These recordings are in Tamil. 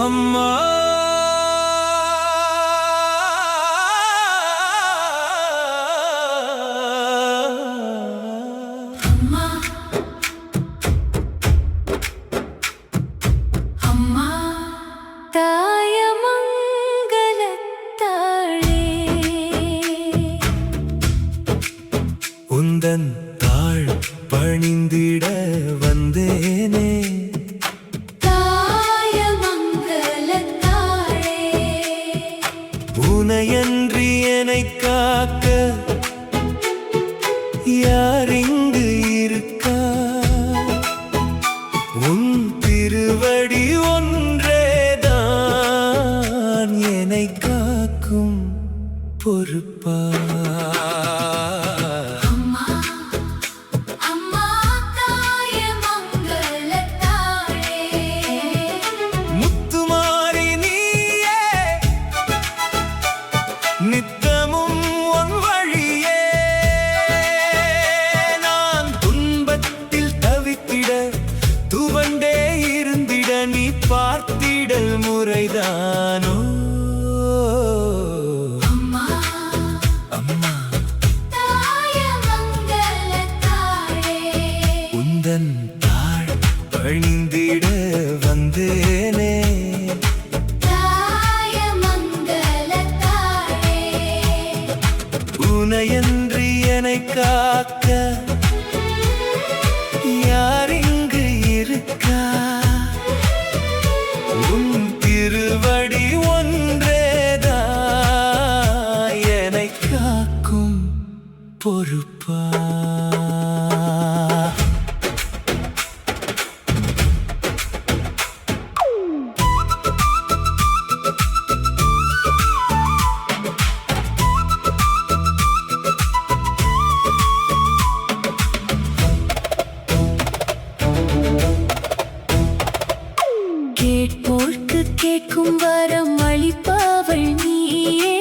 அம்மா உந்தன் தாழ் பணிந்திட வந்தேனே உனையன்றி என்னை காக்க யாரிங்கு இருக்கா உன் திருவடி ஒன்றேதான் என்னை காக்கும் பொறுப்பா நித்தமும் உன் வழியே நான் துன்பத்தில் தவித்திட துவண்டே இருந்திட நீ பார்த்திடல் முறைதானோ அம்மா உந்தன் தாழ் பணிந்திட வந்தேனே உனையன்றி என்னை காக்க யாரிங்கு இருக்கா உன் திருவடி ஒன்றேதான் என்னை காக்கும் பொறுப்பா கேட்போர்க்கு கேட்கும் வரம் அளிப்பவள் நீயே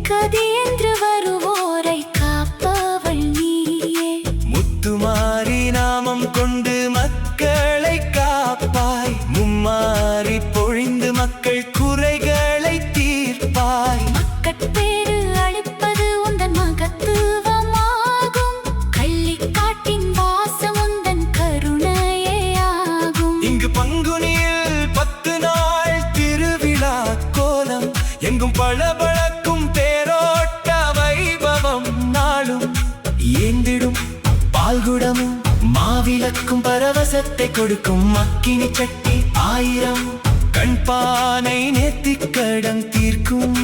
கதியென்று வருவோரை காப்பவள் நீயே முத்துமாரி நாமம் கொண்டு மக்களை காப்பாய் மும்மாரி பொழிந்து மக்கள் குறைகளை தீர்ப்பாய் மக்கட்பேறு அளிப்பது உந்தன் மகத்துவமாகும் கள்ளிக்காட்டின் வாசம் உந்தன் கருணையே ஆகும் இங்கு பங்குனியில் 10 நாள் திருவிழா கோலம் எங்கும் பளபளக்கும் தேரோட்ட வைபவம் நாளும் ஏந்திடும் பால்குடமும் மாவிளக்கும் பரவசத்தை கொடுக்கும் மக்கினி சட்டி 1000 கண்பானை நேர்த்திக்கடன் தீர்க்கும்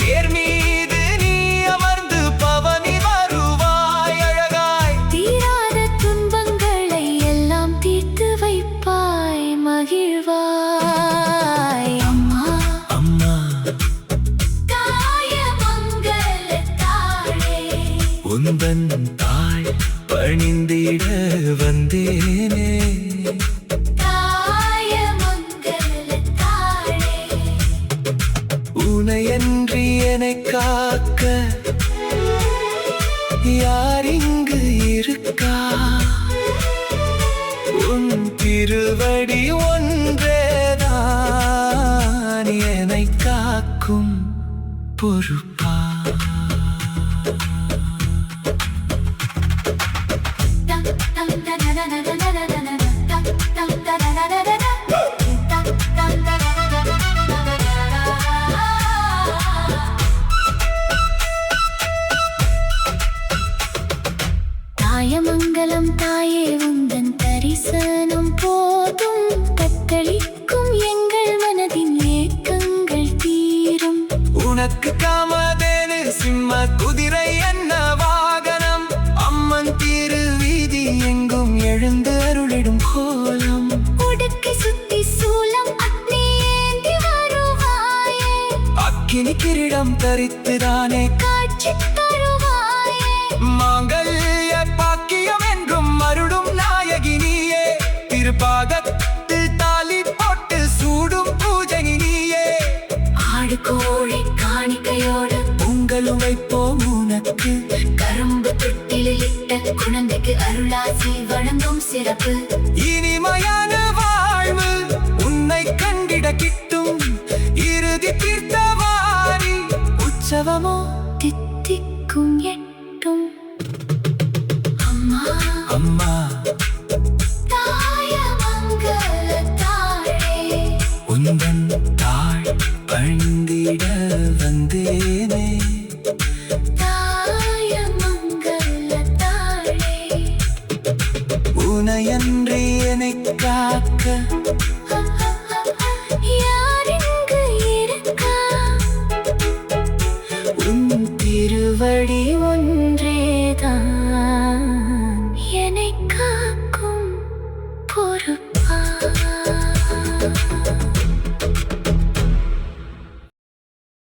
தேர் மீது நீ அமர்ந்து பவனி வருவாய் அழகாய் தீராத துன்பங்களை எல்லாம் தீர்த்து வைப்பாய் மகிழ்வாய் அம்மா அம்மா தாயமங்கலத்தாளே உந்தன் தாழ் பணிந்திட வந்தேனே தாயமங்கலத்தாளே உனையன்றி என்னை காக்க யாரிங்கு இருக்கா உன் திருவடி ஒன்றேதான் என்னை காக்கும் பொறுப்பா தாயமங்கலம் தாயே உந்தன் தரிசனம் போதும் தத்தளிக்கும் எங்கள் மனதின் ஏக்கங்கள் தீரும் உனக்கு காமதேனு சிம்ம குதிரை என்ன வாகனம் அம்மன் திரு வீதி எங்கும் எழுந்து அருளிடும் கோலம் உடுக்கை சுத்தி சூலம் அக்னி ஏந்தி வருவாயே அக்கினி கிரீடம் தரித்துதானே காட்சி தருவாயே மாங்கல்ய பாக்கியம் என்றும் மருடும் நாயகினியே திருப்பாகத்தில் தாலி போட்டு சூடும் பூஜனி நீயே ஆடு கோழி காணிக்கையோடு உங்களும் வைப்போம் உனக்கு கரும்பு தொட்டிலில் இட்ட குழந்தைக்கு அருளாசி வழங்கும் சிறப்பு இனிமையான வாழ்வு உன்னை வருமோ தித்திக்கும் எட்டும் அம்மா அம்மா தாயமங்கல தாழே உந்தன் தாழ் பணிந்திட வந்தேனே தாயமங்கல தாழே உனையன்றி என்னை காக்க யாரிங்கு இருக்கா உன் திருவடி